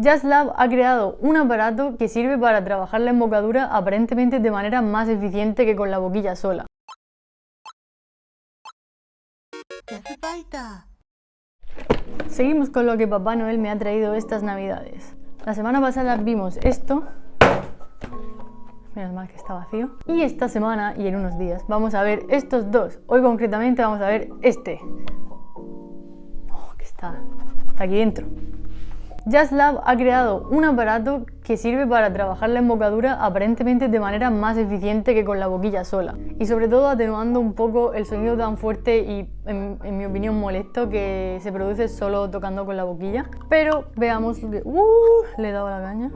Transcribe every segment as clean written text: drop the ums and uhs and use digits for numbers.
JazzLab ha creado un aparato que sirve para trabajar la embocadura aparentemente de manera más eficiente que con la boquilla sola. Seguimos con lo que Papá Noel me ha traído estas navidades. La semana pasada vimos esto, menos mal que está vacío, y esta semana y en unos días vamos a ver estos dos. Hoy concretamente vamos a ver este, que está aquí dentro. JazzLab ha creado un aparato que sirve para trabajar la embocadura aparentemente de manera más eficiente que con la boquilla sola, y sobre todo atenuando un poco el sonido tan fuerte y, en mi opinión, molesto que se produce solo tocando con la boquilla. Pero veamos lo que... le he dado la caña.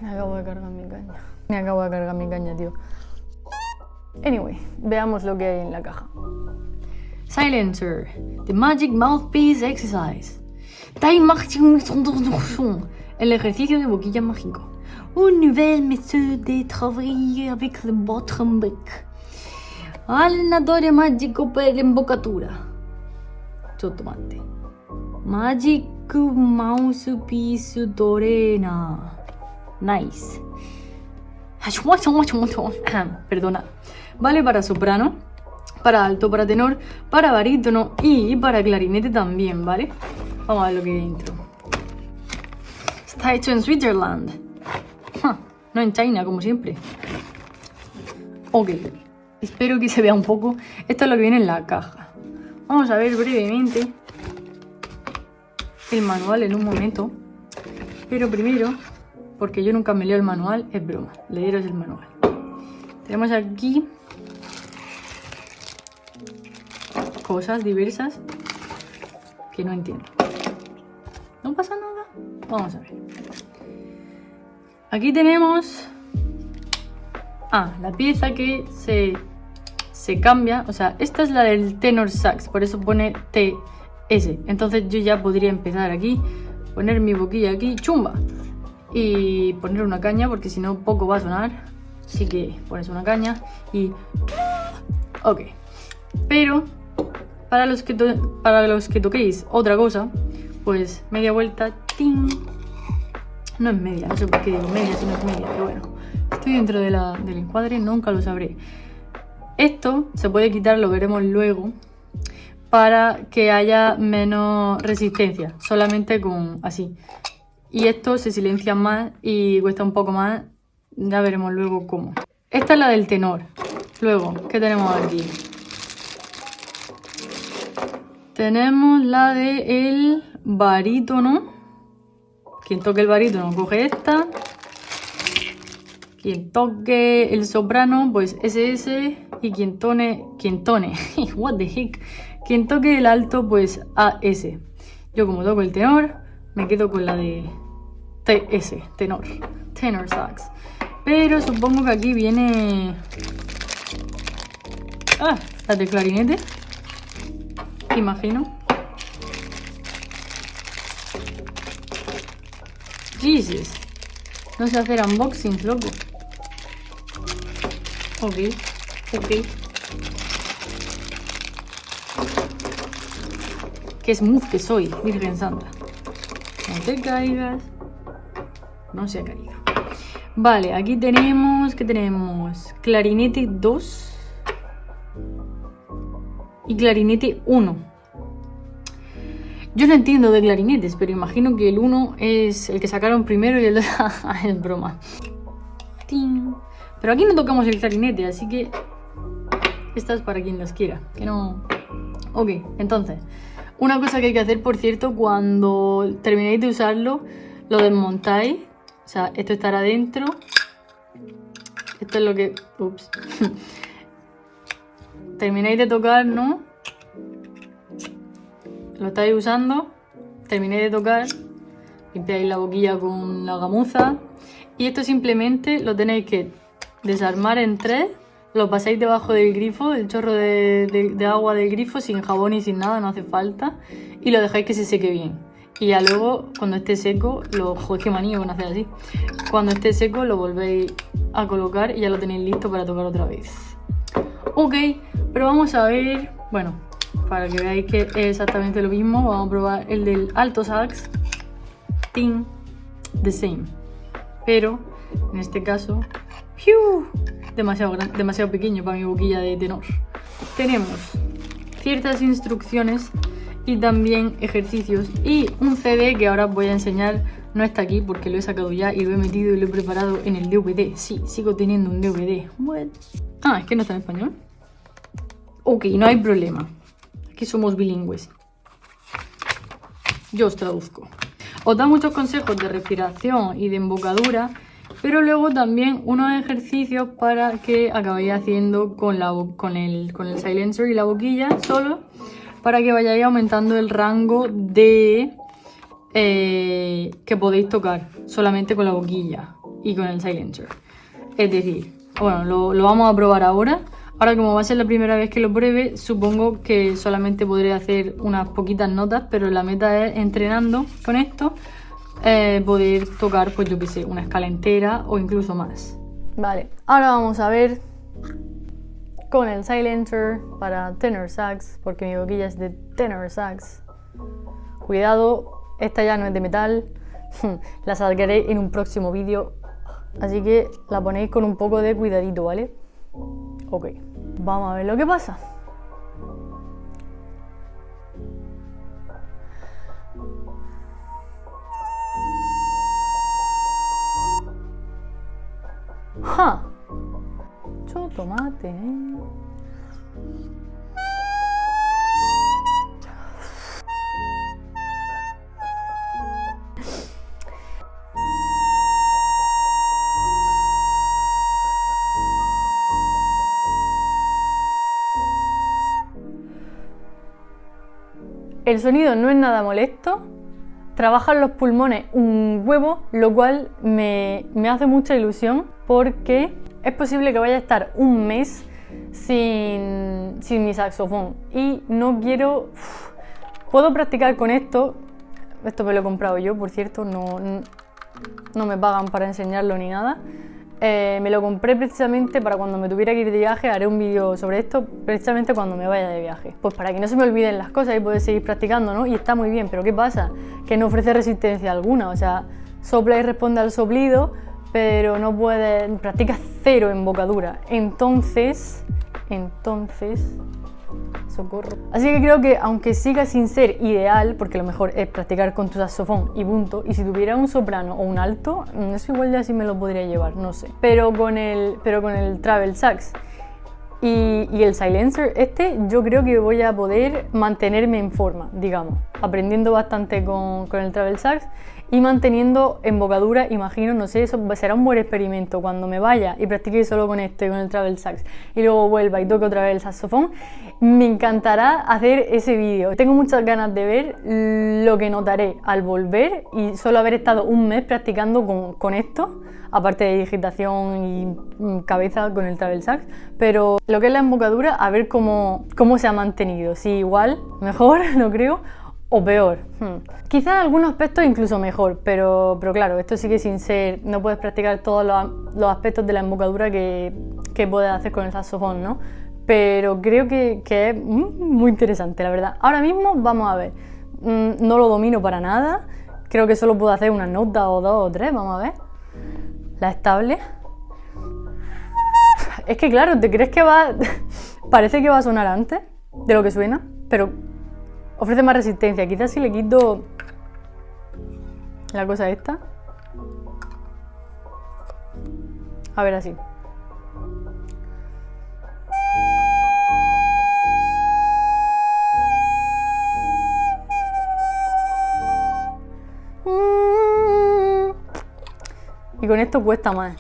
Me acabo de cargar mi caña. Me acabo de cargar mi caña, tío. Anyway, veamos lo que hay en la caja. Silencer, the Magic Mouthpiece Exercise. El ejercicio de boquilla mágico. Une nouvelle méthode de travail avec le bottom-bec. Allenatore magico per l'emboccatura. Sottomate. Magic Mouthpiece Dorena. Nice. Perdona. Vale para soprano, para alto, para tenor, para barítono y para clarinete también, ¿vale? Vamos a ver lo que hay dentro. Está hecho en Switzerland. No en China, como siempre. Ok. Espero que se vea un poco. Esto es lo que viene en la caja. Vamos a ver brevemente el manual en un momento. Pero primero, porque yo nunca me leo el manual, es broma. Leeros el manual. Tenemos aquí cosas diversas que no entiendo. No pasa nada. Vamos a ver. Aquí tenemos la pieza que se cambia. O sea, esta es la del tenor sax, por eso pone TS. Entonces yo ya podría empezar aquí, poner mi boquilla aquí, chumba, y poner una caña, porque si no poco va a sonar. Así que pones una caña y... Ok. Pero para los que toquéis otra cosa, pues media vuelta, ¡ting! No es media, no sé por qué digo media si no es media, pero bueno, estoy dentro del encuadre, nunca lo sabré. Esto se puede quitar, lo veremos luego, para que haya menos resistencia, solamente con así. Y esto se silencia más y cuesta un poco más, ya veremos luego cómo. Esta es la del tenor. Luego, ¿qué tenemos aquí? Tenemos la del barítono. Quien toque el barítono coge esta. Quien toque el soprano, pues SS. Y quien tone, what the heck. Quien toque el alto, pues AS. Yo como toco el tenor, me quedo con la de TS, tenor sax. Pero supongo que aquí viene... la de clarinete. Imagino. Jesus. No sé hacer unboxings, loco. Ok. Qué smooth que soy, Virgen Santa. No te caigas. No se ha caído. Vale, aquí tenemos... ¿Qué tenemos? Clarinete 2 y clarinete 1. Yo no entiendo de clarinetes, pero imagino que el 1 es el que sacaron primero y el 2 es broma. ¡Ting! Pero aquí no tocamos el clarinete, así que esta es para quien las quiera. Que no... Ok, entonces, una cosa que hay que hacer, por cierto, cuando terminéis de usarlo, lo desmontáis. O sea, esto estará dentro. Esto es lo que... Ups. Termináis de tocar, ¿no? Lo estáis usando. Termináis de tocar. Limpiáis la boquilla con la gamuza. Y esto simplemente lo tenéis que desarmar en 3. Lo pasáis debajo del grifo, el chorro de agua del grifo, sin jabón y sin nada, no hace falta. Y lo dejáis que se seque bien. Y ya luego, cuando esté seco, joder, qué manía con hacer así. Cuando esté seco lo volvéis a colocar y ya lo tenéis listo para tocar otra vez. Ok, pero vamos a ver, bueno, para que veáis que es exactamente lo mismo, vamos a probar el del alto sax. thing, the same. Pero, en este caso, ¡piu! Demasiado pequeño para mi boquilla de tenor. Tenemos ciertas instrucciones y también ejercicios y un CD que ahora os voy a enseñar. No está aquí porque lo he sacado ya y lo he metido y lo he preparado en el DVD. Sí, sigo teniendo un DVD. What? Ah, es que no está en español. Ok, no hay problema. Aquí somos bilingües. Yo os traduzco. Os da muchos consejos de respiración y de embocadura, pero luego también unos ejercicios para que acabéis haciendo con el silencer y la boquilla solo, para que vayáis aumentando el rango de que podéis tocar solamente con la boquilla y con el silencer. Es decir, bueno, lo vamos a probar ahora. Ahora, como va a ser la primera vez que lo pruebe, supongo que solamente podré hacer unas poquitas notas, pero la meta es, entrenando con esto, poder tocar, pues yo qué sé, una escala entera o incluso más. Vale, ahora vamos a ver con el silencer para tenor sax, porque mi boquilla es de tenor sax. Cuidado, esta ya no es de metal, la sacaré en un próximo vídeo, así que la ponéis con un poco de cuidadito, ¿vale? Ok, vamos a ver lo que pasa. ¡Ja! Mucho tomate, El sonido no es nada molesto, trabajan los pulmones un huevo, lo cual me hace mucha ilusión porque es posible que vaya a estar un mes sin mi saxofón y no quiero... Puedo practicar con esto me lo he comprado yo, por cierto, no me pagan para enseñarlo ni nada. Me lo compré precisamente para cuando me tuviera que ir de viaje. Haré un vídeo sobre esto precisamente cuando me vaya de viaje, pues para que no se me olviden las cosas y poder seguir practicando, ¿no? Y está muy bien, pero ¿qué pasa? Que no ofrece resistencia alguna, o sea, sopla y responde al soplido, pero no puede, practica cero embocadura. Entonces, socorro. Así que creo que aunque siga sin ser ideal, porque lo mejor es practicar con tu saxofón y punto, y si tuviera un soprano o un alto, eso igual ya sí me lo podría llevar, no sé. Pero con el travel sax y el silencer yo creo que voy a poder mantenerme en forma, digamos, aprendiendo bastante con el travel sax y manteniendo embocadura, imagino, no sé, eso será un buen experimento cuando me vaya y practique solo con esto y con el travel sax y luego vuelva y toque otra vez el saxofón. Me encantará hacer ese vídeo. Tengo muchas ganas de ver lo que notaré al volver y solo haber estado un mes practicando con esto, aparte de digitación y cabeza con el travel sax, pero lo que es la embocadura, a ver cómo se ha mantenido, si igual, mejor, no creo, o peor. Quizás en algunos aspectos incluso mejor, pero claro, esto sigue sin ser, no puedes practicar todos los aspectos de la embocadura que puedes hacer con el saxofón, ¿no? Pero creo que es muy interesante, la verdad. Ahora mismo vamos a ver, no lo domino para nada, creo que solo puedo hacer una nota o dos o tres, vamos a ver. La estable. Es que claro, ¿te crees que parece que va a sonar antes de lo que suena? Pero ofrece más resistencia. Quizás si le quito la cosa esta. A ver, así. Y con esto cuesta más.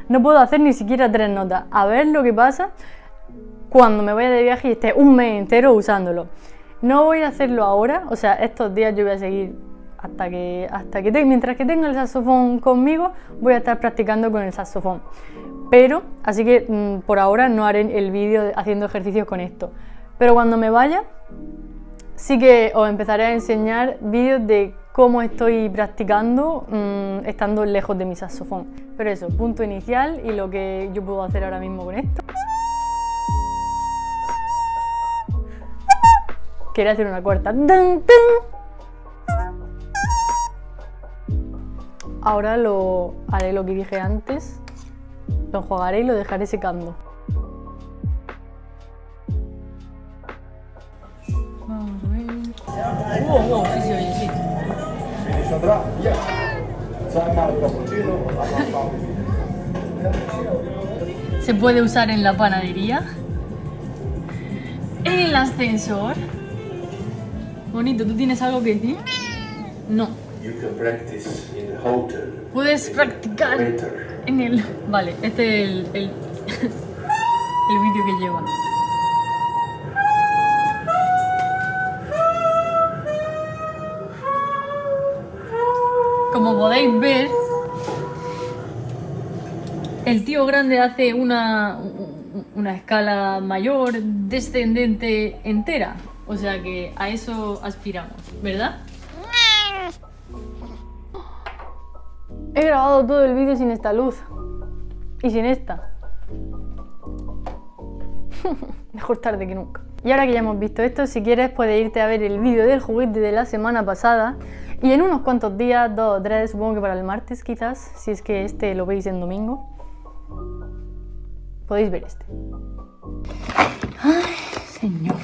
No puedo hacer ni siquiera 3 notas. A ver lo que pasa cuando me vaya de viaje y esté un mes entero usándolo. No voy a hacerlo ahora, o sea, estos días yo voy a seguir mientras que tenga el saxofón conmigo, voy a estar practicando con el saxofón. Pero, así que por ahora no haré el vídeo haciendo ejercicios con esto. Pero cuando me vaya, sí que os empezaré a enseñar vídeos de cómo estoy practicando estando lejos de mi saxofón. Pero eso, punto inicial y lo que yo puedo hacer ahora mismo con esto. Quería hacer una cuarta. ¡Dun, dun! Ahora haré lo que dije antes. Lo enjuagaré y lo dejaré secando. Vamos a ver. Wow, sí se oye, sí. Se puede usar en la panadería. En el ascensor. Bonito, ¿tú tienes algo que decir? No. Puedes practicar en el... Vale, este es el vídeo que lleva. Como podéis ver, el tío grande hace una escala mayor, descendente entera. O sea que a eso aspiramos, ¿verdad? He grabado todo el vídeo sin esta luz. Y sin esta. Mejor tarde que nunca. Y ahora que ya hemos visto esto, si quieres puedes irte a ver el vídeo del juguete de la semana pasada. Y en unos cuantos días, 2 o 3, supongo que para el martes quizás, si es que este lo veis en domingo, podéis ver este. Ay, señor.